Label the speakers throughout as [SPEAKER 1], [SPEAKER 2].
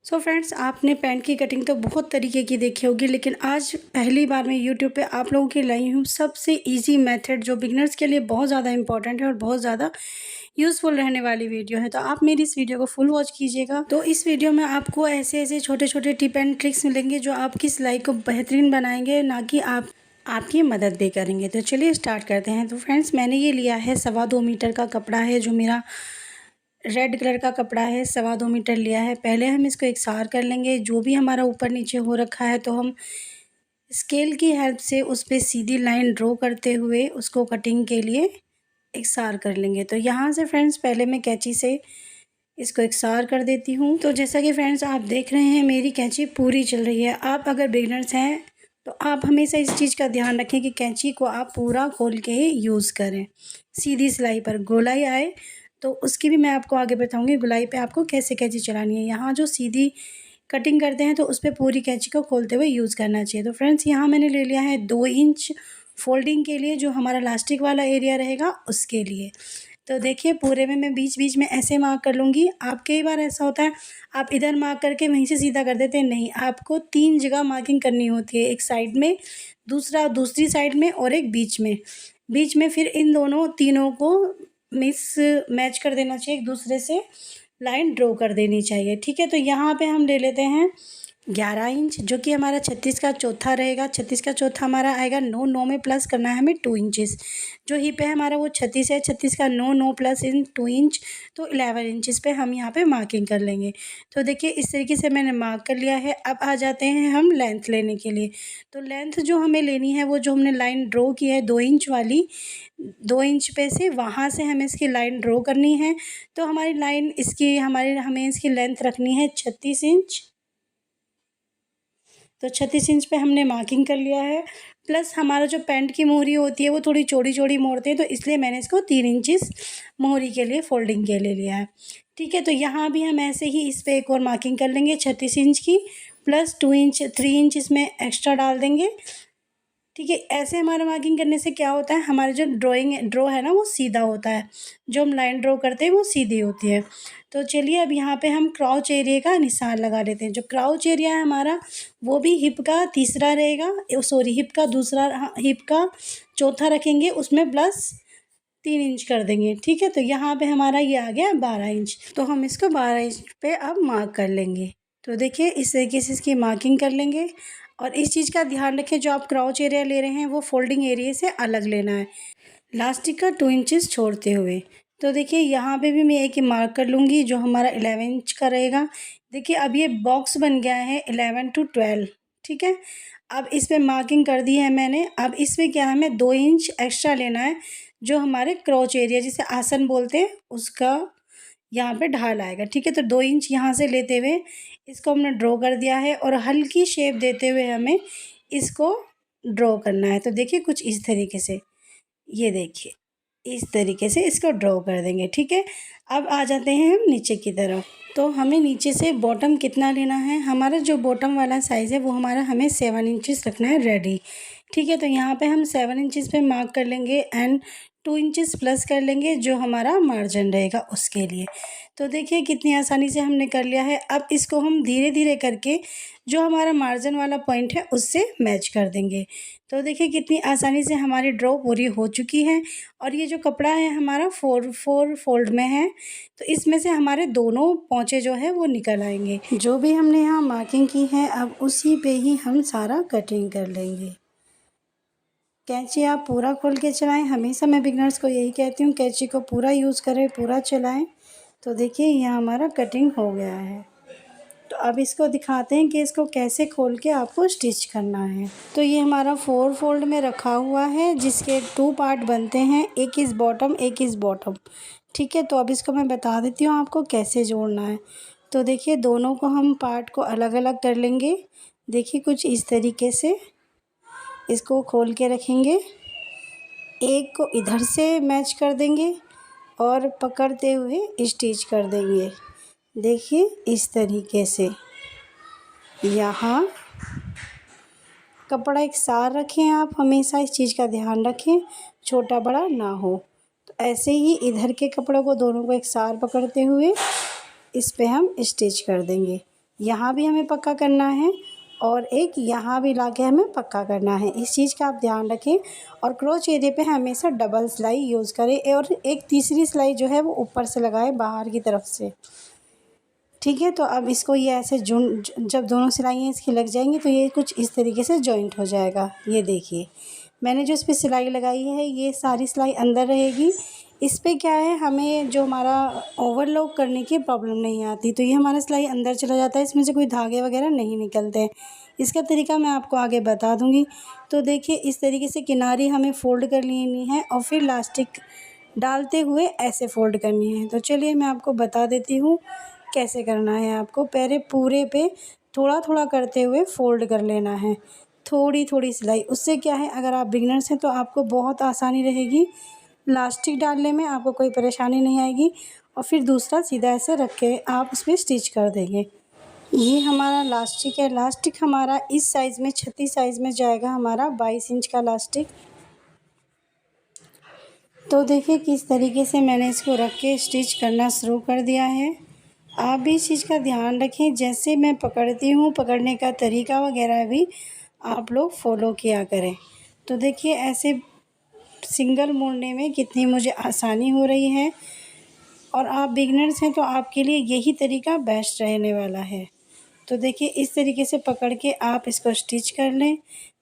[SPEAKER 1] Friends, आपने pant की cutting तो बहुत तरीके की देखी होगी, लेकिन आज पहली बार मैं यूट्यूब पे आप लोगों के लिए लाई हूँ सबसे इजी मेथड, जो बिगनर्स के लिए बहुत ज़्यादा इंपॉर्टेंट है और बहुत ज़्यादा यूज़फुल रहने वाली वीडियो है। तो आप मेरी इस वीडियो को फुल वॉच कीजिएगा। तो इस वीडियो में आपको ऐसे ऐसे छोटे छोटे टिप एंड ट्रिक्स मिलेंगे जो आपकी सिलाई को बेहतरीन बनाएंगे, ना कि आपकी मदद भी करेंगे। तो चलिए स्टार्ट करते हैं। तो फ्रेंड्स, मैंने ये लिया है 2.25 मीटर का कपड़ा है, जो मेरा रेड कलर का कपड़ा है। 2.25 मीटर लिया है। पहले हम इसको एकसार कर लेंगे। जो भी हमारा ऊपर नीचे हो रखा है तो हम स्केल की हेल्प से उस पर सीधी लाइन ड्रॉ करते हुए उसको कटिंग के लिए एकसार कर लेंगे। तो यहाँ से फ्रेंड्स, पहले मैं कैंची से इसको एकसार कर देती हूँ। तो जैसा कि फ्रेंड्स आप देख रहे हैं, मेरी कैंची पूरी चल रही है। आप अगर बिगिनर्स हैं तो आप हमेशा इस चीज़ का ध्यान रखें कि कैंची को आप पूरा खोल के ही यूज़ करें। सीधी सिलाई पर गोलाई आए तो उसकी भी मैं आपको आगे बताऊंगी, गोलाई पे आपको कैसे कैंची चलानी है। यहाँ जो सीधी कटिंग करते हैं तो उस पर पूरी कैंची को खोलते हुए यूज़ करना चाहिए। तो फ्रेंड्स, यहाँ मैंने ले लिया है 2 इंच फोल्डिंग के लिए, जो हमारा लास्टिक वाला एरिया रहेगा उसके लिए। तो देखिए, पूरे में मैं बीच बीच में ऐसे मार्क कर लूँगी। आप कई बार ऐसा होता है, आप इधर मार्क करके वहीं से सीधा कर देते हैं। नहीं, आपको 3 जगह मार्किंग करनी होती है, एक साइड में, दूसरी साइड में और एक बीच में। बीच में फिर इन दोनों तीनों को मैच कर देना चाहिए, एक दूसरे से लाइन ड्रॉ कर देनी चाहिए। ठीक है, तो यहाँ पे हम ले लेते हैं 11 इंच, जो कि हमारा 36 का चौथा रहेगा। 36 का चौथा हमारा आएगा 9 में प्लस करना है हमें 2 इंचेस। जो हिप है हमारा वो 36 है। 36 का 9 प्लस इन 2 इंच, तो 11 इंचेस पे हम यहाँ पे मार्किंग कर लेंगे। तो देखिए, इस तरीके से मैंने मार्क कर लिया है। अब आ जाते हैं हम लेंथ लेने के लिए। तो लेंथ जो हमें लेनी है, वो जो हमने लाइन ड्रॉ की है 2 इंच वाली, 2 इंच पे से वहाँ से हमें इसकी लाइन ड्रॉ करनी है। तो हमारी लाइन हमें इसकी लेंथ रखनी है 36 इंच। तो 36 इंच पे हमने मार्किंग कर लिया है। प्लस हमारा जो पैंट की मोहरी होती है वो थोड़ी चौड़ी चौड़ी मोड़ते हैं, तो इसलिए मैंने इसको 3 इंचिस मोहरी के लिए, फोल्डिंग के लिए लिया है। ठीक है, तो यहाँ भी हम ऐसे ही इस पर एक और मार्किंग कर लेंगे 36 इंच की, प्लस 3 इंच इसमें एक्स्ट्रा डाल देंगे। ठीक है, ऐसे हमारा मार्किंग करने से क्या होता है, हमारे जो ड्रॉ है ना, वो सीधा होता है। जो हम लाइन ड्रॉ करते हैं वो सीधी होती है। तो चलिए, अब यहाँ पे हम क्राउच एरिया का निशान लगा लेते हैं। जो क्राउच एरिया है हमारा, वो भी हिप का तीसरा रहेगा, हिप का दूसरा, हिप का चौथा रखेंगे, उसमें प्लस 3 इंच कर देंगे। ठीक है, तो यहाँ पे हमारा ये आ गया 12 इंच। तो हम इसको 12 इंच पे अब मार्क कर लेंगे। तो देखिए, इस तरीके से इसकी मार्किंग कर लेंगे। और इस चीज़ का ध्यान रखें, जो आप क्राउच एरिया ले रहे हैं वो फोल्डिंग एरिया से अलग लेना है, लास्टिक का 2 इंचेस छोड़ते हुए। तो देखिए, यहाँ पे भी मैं एक ही मार्क कर लूँगी, जो हमारा 11 इंच का रहेगा। देखिए, अब ये बॉक्स बन गया है 11 to 12। ठीक है, अब इस पर मार्किंग कर दी है मैंने। अब इस पर क्या है, हमें 2 इंच एक्स्ट्रा लेना है, जो हमारे क्राउच एरिया, जिसे आसन बोलते हैं, उसका यहाँ पे ढाल आएगा। ठीक है, तो 2 इंच यहाँ से लेते हुए इसको हमने ड्रॉ कर दिया है, और हल्की शेप देते हुए हमें इसको ड्रॉ करना है। तो देखिए, कुछ इस तरीके से, ये देखिए, इस तरीके से इसको ड्रॉ कर देंगे। ठीक है, अब आ जाते हैं हम नीचे की तरफ। तो हमें नीचे से बॉटम कितना लेना है, हमारा जो बॉटम वाला साइज़ है वो हमें 7 इंचेस रखना है रेडी। ठीक है, तो यहाँ पे हम 7 इंचेस पे मार्क कर लेंगे एंड 2 इंचेस प्लस कर लेंगे, जो हमारा मार्जिन रहेगा उसके लिए। तो देखिए, कितनी आसानी से हमने कर लिया है। अब इसको हम धीरे धीरे करके जो हमारा मार्जिन वाला पॉइंट है उससे मैच कर देंगे। तो देखिए, कितनी आसानी से हमारी ड्रॉ पूरी हो चुकी है। और ये जो कपड़ा है हमारा 4 फोल्ड में है, तो इसमें से हमारे दोनों पोंचे जो है वो निकल आएंगे। जो भी हमने यहाँ मार्किंग की है, अब उसी पे ही हम सारा कटिंग कर लेंगे। कैंची आप पूरा खोल के चलाएं। हमेशा मैं बिगनर्स को यही कहती हूँ, कैंची को पूरा यूज़ करें, पूरा चलाएं। तो देखिए, यहाँ हमारा कटिंग हो गया है। तो अब इसको दिखाते हैं कि इसको कैसे खोल के आपको स्टिच करना है। तो ये हमारा 4 फोल्ड में रखा हुआ है, जिसके 2 पार्ट बनते हैं, एक इस बॉटम, एक इस बॉटम। ठीक है, तो अब इसको मैं बता देती हूँ आपको कैसे जोड़ना है। तो देखिए, दोनों को हम पार्ट को अलग अलग कर लेंगे। देखिए, कुछ इस तरीके से इसको खोल के रखेंगे, एक को इधर से मैच कर देंगे और पकड़ते हुए स्टिच कर देंगे। देखिए, इस तरीके से। यहाँ कपड़ा एक सार रखें, आप हमेशा इस चीज़ का ध्यान रखें, छोटा बड़ा ना हो। तो ऐसे ही इधर के कपड़ों को, दोनों को एक सार पकड़ते हुए इस पे हम स्टिच कर देंगे। यहाँ भी हमें पक्का करना है और एक यहाँ भी लाके हमें पक्का करना है। इस चीज़ का आप ध्यान रखें और क्रोच एरिया पे हमेशा डबल सिलाई यूज़ करें और एक तीसरी सिलाई जो है वो ऊपर से लगाएं बाहर की तरफ से। ठीक है, तो अब इसको ये ऐसे जब दोनों सिलाइयाँ इसकी लग जाएंगी तो ये कुछ इस तरीके से जॉइंट हो जाएगा। ये देखिए मैंने जो इस पर सिलाई लगाई है ये सारी सिलाई अंदर रहेगी। इस पे क्या है, हमें जो हमारा ओवरलॉक करने की प्रॉब्लम नहीं आती, तो ये हमारा सिलाई अंदर चला जाता है, इसमें से कोई धागे वगैरह नहीं निकलते हैं। इसका तरीका मैं आपको आगे बता दूंगी। तो देखिए इस तरीके से किनारी हमें फ़ोल्ड कर लेनी है और फिर लास्टिक डालते हुए ऐसे फ़ोल्ड करनी है। तो चलिए मैं आपको बता देती हूँ कैसे करना है। आपको पहले पूरे पे थोड़ा थोड़ा करते हुए फ़ोल्ड कर लेना है, थोड़ी थोड़ी सिलाई। उससे क्या है, अगर आप बिगिनर्स हैं तो आपको बहुत आसानी रहेगी लास्टिक डालने में, आपको कोई परेशानी नहीं आएगी। और फिर दूसरा सीधा ऐसे रख के आप उसमें स्टिच कर देंगे। ये हमारा लास्टिक है। लास्टिक हमारा इस साइज़ में 36 साइज़ में जाएगा, हमारा 22 इंच का लास्टिक। तो देखिए किस तरीके से मैंने इसको रख के स्टिच करना शुरू कर दिया है। आप भी इस चीज़ का ध्यान रखें, जैसे मैं पकड़ती हूँ पकड़ने का तरीका वगैरह भी आप लोग फॉलो किया करें। तो देखिए ऐसे सिंगल मोड़ने में कितनी मुझे आसानी हो रही है। और आप बिगिनर्स हैं तो आपके लिए यही तरीका बेस्ट रहने वाला है। तो देखिए इस तरीके से पकड़ के आप इसको स्टिच कर लें।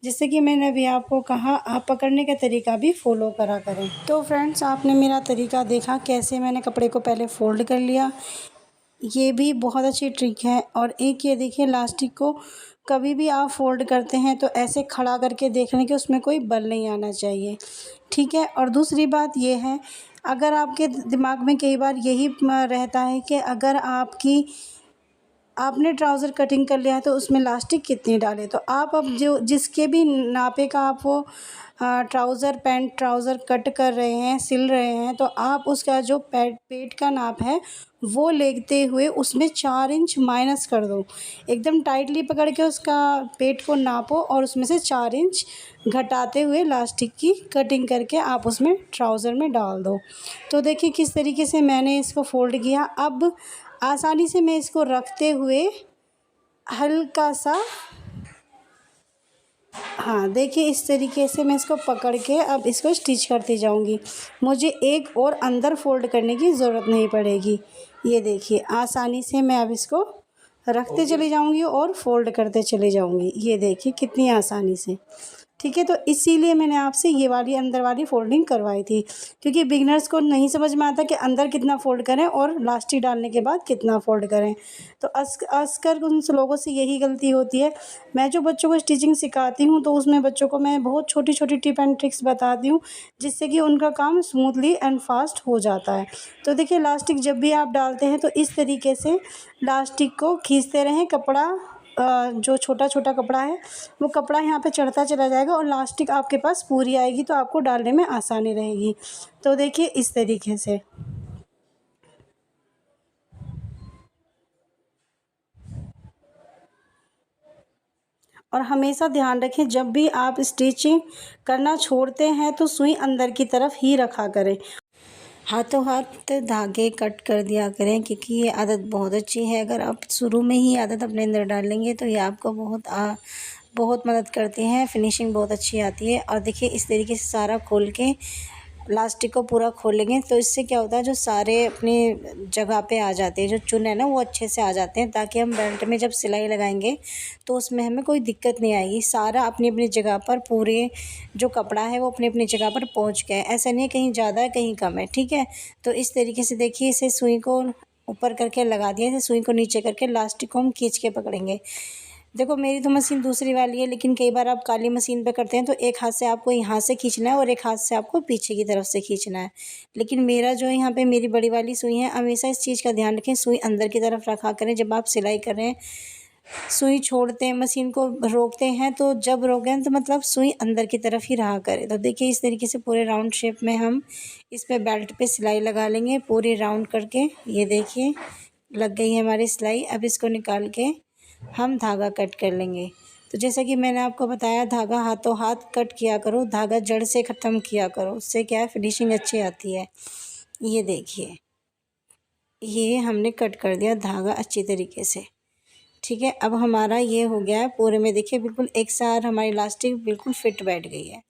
[SPEAKER 1] जैसे कि मैंने अभी आपको कहा, आप पकड़ने का तरीका भी फॉलो करा करें। तो फ्रेंड्स आपने मेरा तरीका देखा कैसे मैंने कपड़े को पहले फ़ोल्ड कर लिया। ये भी बहुत अच्छी ट्रिक है। और एक ये देखिए लास्टिक को कभी भी आप फ़ोल्ड करते हैं तो ऐसे खड़ा करके देख लें कि उसमें कोई बल नहीं आना चाहिए। ठीक है, और दूसरी बात ये है, अगर आपके दिमाग में कई बार यही रहता है कि अगर आपने ट्राउज़र कटिंग कर लिया है तो उसमें लास्टिक कितनी डालें, तो आप अब जो जिसके भी नापे का आप वो ट्राउज़र कट कर रहे हैं, सिल रहे हैं, तो आप उसका जो पेट का नाप है वो लेते हुए उसमें 4 इंच माइनस कर दो। एकदम टाइटली पकड़ के उसका पेट को नापो और उसमें से 4 इंच घटाते हुए लास्टिक की कटिंग करके आप उसमें ट्राउज़र में डाल दो। तो देखिए किस तरीके से मैंने इसको फ़ोल्ड किया। अब आसानी से मैं इसको रखते हुए हल्का सा, हाँ देखिए इस तरीके से मैं इसको पकड़ के अब इसको स्टिच करती जाऊंगी। मुझे एक और अंदर फ़ोल्ड करने की ज़रूरत नहीं पड़ेगी। ये देखिए आसानी से मैं अब इसको रखते चली जाऊंगी और फ़ोल्ड करते चली जाऊंगी। ये देखिए कितनी आसानी से। ठीक है, तो इसीलिए मैंने आपसे ये वाली अंदर वाली फ़ोल्डिंग करवाई थी, क्योंकि बिगिनर्स को नहीं समझ में आता कि अंदर कितना फ़ोल्ड करें और लास्टिक डालने के बाद कितना फ़ोल्ड करें। तो अक्सर उन लोगों से यही गलती होती है। मैं जो बच्चों को स्टिचिंग सिखाती हूँ तो उसमें बच्चों को मैं बहुत छोटी छोटी टिप एंड ट्रिक्स बताती हूँ, जिससे कि उनका काम स्मूथली एंड फास्ट हो जाता है। तो देखिए लास्टिक जब भी आप डालते हैं तो इस तरीके से लास्टिक को खींचते रहें। कपड़ा जो छोटा छोटा कपड़ा है वो कपड़ा यहाँ पे चढ़ता चला जाएगा और लास्टिक आपके पास पूरी आएगी, तो आपको डालने में आसानी रहेगी। तो देखिए इस तरीके से। और हमेशा ध्यान रखें जब भी आप स्टिचिंग करना छोड़ते हैं तो सुई अंदर की तरफ ही रखा करें। हाथों हाथ धागे कट कर दिया करें, क्योंकि ये आदत बहुत अच्छी है। अगर आप शुरू में ही आदत अपने अंदर डाल लेंगे तो ये आपको बहुत मदद करती हैं, फिनिशिंग बहुत अच्छी आती है। और देखिए इस तरीके से सारा खोल के लास्टिक को पूरा खोलेंगे तो इससे क्या होता है, जो सारे अपनी जगह पे आ जाते हैं, जो चुन है ना वो अच्छे से आ जाते हैं, ताकि हम बेल्ट में जब सिलाई लगाएंगे तो उसमें हमें कोई दिक्कत नहीं आएगी। सारा अपनी अपनी जगह पर, पूरे जो कपड़ा है वो अपनी अपनी जगह पर पहुंच गया है। ऐसा नहीं है कहीं ज़्यादा है कहीं कम है। ठीक है, तो इस तरीके से देखिए इसे सुई को ऊपर करके लगा दिया, इसे सुई को नीचे करके लास्टिक को हम खींच के पकड़ेंगे। देखो मेरी तो मशीन दूसरी वाली है, लेकिन कई बार आप काली मशीन पे करते हैं तो एक हाथ से आपको यहाँ से खींचना है और एक हाथ से आपको पीछे की तरफ से खींचना है। लेकिन मेरा जो है यहाँ पे मेरी बड़ी वाली सुई है। हमेशा इस चीज़ का ध्यान रखें, सुई अंदर की तरफ रखा करें जब आप सिलाई कर रहे हैं। सुई छोड़ते हैं, मशीन को रोकते हैं, तो जब रोकें तो मतलब सुई अंदर की तरफ ही रहा करें। तो देखिए इस तरीके से पूरे राउंड शेप में हम इस पर बेल्ट पे सिलाई लगा लेंगे पूरी राउंड करके। ये देखिए लग गई है हमारी सिलाई। अब इसको निकाल के हम धागा कट कर लेंगे। तो जैसा कि मैंने आपको बताया, धागा हाथों हाथ कट किया करो, धागा जड़ से ख़त्म किया करो, उससे क्या है फिनिशिंग अच्छी आती है। ये देखिए ये हमने कट कर दिया धागा अच्छी तरीके से। ठीक है, अब हमारा ये हो गया है पूरे में, देखिए बिल्कुल एक साथ हमारी इलास्टिक बिल्कुल फिट बैठ गई है।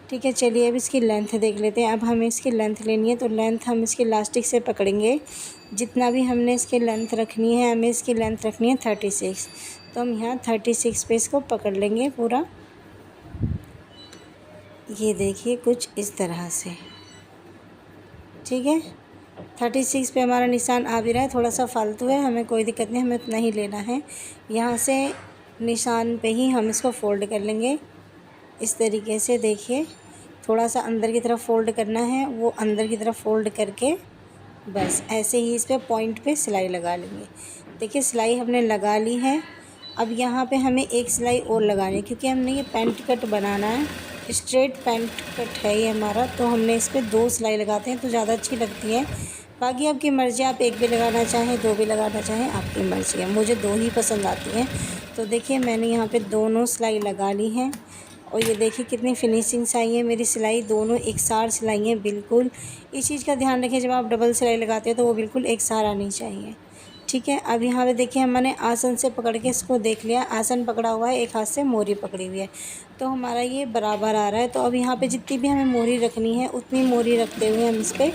[SPEAKER 1] ठीक है, चलिए अब इसकी लेंथ देख लेते हैं। अब हमें इसकी लेंथ लेनी है, तो लेंथ हम इसकी इलास्टिक से पकड़ेंगे। जितना भी हमने इसकी लेंथ रखनी है, हमें इसकी लेंथ रखनी है 36, तो हम यहाँ 36 पे इसको पकड़ लेंगे पूरा। ये देखिए कुछ इस तरह से, ठीक है। 36 पे हमारा निशान आ भी रहा है, थोड़ा सा फालतू है, हमें कोई दिक्कत नहीं, हमें उतना ही लेना है। यहाँ से निशान पे ही हम इसको फ़ोल्ड कर लेंगे इस तरीके से। देखिए थोड़ा सा अंदर की तरफ फ़ोल्ड करना है, वो अंदर की तरफ फ़ोल्ड करके बस ऐसे ही इस पे पॉइंट पे सिलाई लगा लेंगे। देखिए सिलाई हमने लगा ली है। अब यहाँ पे हमें एक सिलाई और लगानी है, क्योंकि हमने ये पैंट कट बनाना है, स्ट्रेट पैंट कट है ये हमारा, तो हमने इस पर 2 सिलाई लगाते हैं तो ज़्यादा अच्छी लगती है। बाकी आपकी मर्ज़ी, आप एक भी लगाना चाहें, 2 भी लगाना चाहें, आपकी मर्ज़ी है। मुझे 2 ही पसंद आती हैं। तो देखिए मैंने यहाँ पे दोनों सिलाई लगा ली हैं, और ये देखिए कितनी फिनिशिंग से आई है मेरी सिलाई, दोनों एक साथ सिलाई हैं बिल्कुल। इस चीज़ का ध्यान रखें, जब आप डबल सिलाई लगाते हो तो वो बिल्कुल एक साथ आनी चाहिए। ठीक है, अब यहाँ पे देखिए हमने आसन से पकड़ के इसको देख लिया, आसन पकड़ा हुआ है, एक हाथ से मोहरी पकड़ी हुई है, तो हमारा ये बराबर आ रहा है। तो अब यहाँ पे जितनी भी हमें मोहरी रखनी है उतनी मोहरी रखते हुए हम इस पर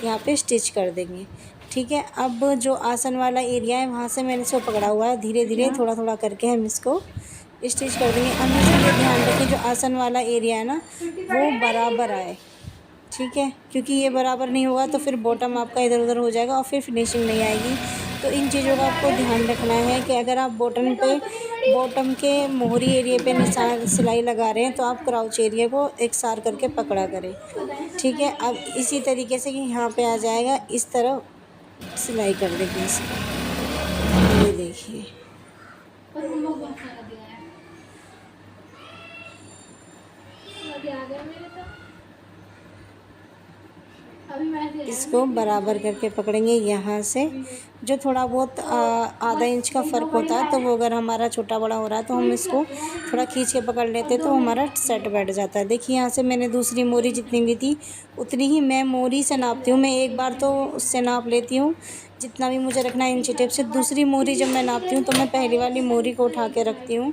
[SPEAKER 1] यहाँ पे स्टिच कर देंगे। ठीक है, अब जो आसन वाला एरिया है वहाँ से मैंने इसको पकड़ा हुआ है, धीरे धीरे थोड़ा थोड़ा करके हम इसको स्टिच कर देंगे। हमेशा ये ध्यान रखें जो आसन वाला एरिया है ना वो बराबर आए, ठीक है, क्योंकि ये बराबर नहीं होगा तो फिर बॉटम आपका इधर उधर हो जाएगा और फिर फिनिशिंग नहीं आएगी। तो इन चीज़ों का आपको ध्यान रखना है कि अगर आप बॉटम के मोहरी एरिया पे निशान सिलाई लगा रहे हैं तो आप क्राउच एरिया को एक सार करके पकड़ा करें। ठीक है, अब इसी तरीके से कि यहाँ पे आ जाएगा, इस तरह सिलाई कर देंगे इसको। ये देखिए इसको बराबर करके पकड़ेंगे यहाँ से। जो थोड़ा बहुत आधा इंच का फ़र्क होता है तो वो अगर हमारा छोटा बड़ा हो रहा है तो हम इसको थोड़ा खींच के पकड़ लेते हैं तो हमारा सेट बैठ जाता है। देखिए यहाँ से मैंने दूसरी मोहरी जितनी भी थी उतनी ही मैं मोहरी से नापती हूँ। मैं एक बार तो उससे नाप लेती हूँ जितना भी मुझे रखना है इंची टेप से। दूसरी मोहरी जब मैं नापती हूँ तो मैं पहली वाली मोहरी को उठा के रखती हूँ,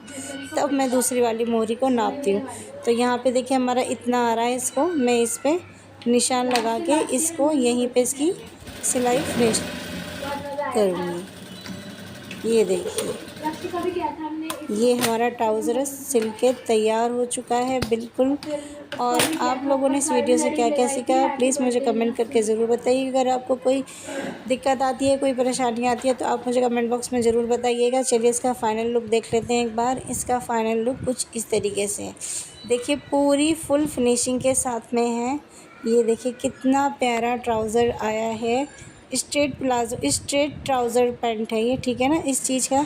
[SPEAKER 1] तब मैं दूसरी वाली मोहरी को नापती हूँ। तो यहाँ पे देखिए हमारा इतना आ रहा है, इसको मैं इस पर निशान लगा के इसको यहीं पे इसकी सिलाई फिनिश करूँगी। ये देखिए ये हमारा ट्राउज़र सिल के तैयार हो चुका है बिल्कुल। और आप लोगों ने इस वीडियो से क्या क्या सीखा प्लीज़ मुझे कमेंट करके ज़रूर बताइए। अगर आपको कोई दिक्कत आती है, कोई परेशानी आती है तो आप मुझे कमेंट बॉक्स में ज़रूर बताइएगा। चलिए इसका फ़ाइनल लुक देख लेते हैं एक बार। इसका फ़ाइनल लुक कुछ इस तरीके से है। देखिए पूरी फुल फिनिशिंग के साथ में है। ये देखिए कितना प्यारा ट्राउज़र आया है। स्ट्रेट ट्राउज़र पैंट है ये, ठीक है ना। इस चीज़ का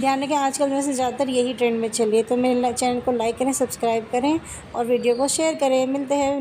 [SPEAKER 1] ध्यान रखें, आजकल वैसे ज़्यादातर यही ट्रेंड में चलिए। तो मेरे चैनल को लाइक करें, सब्सक्राइब करें और वीडियो को शेयर करें। मिलते हैं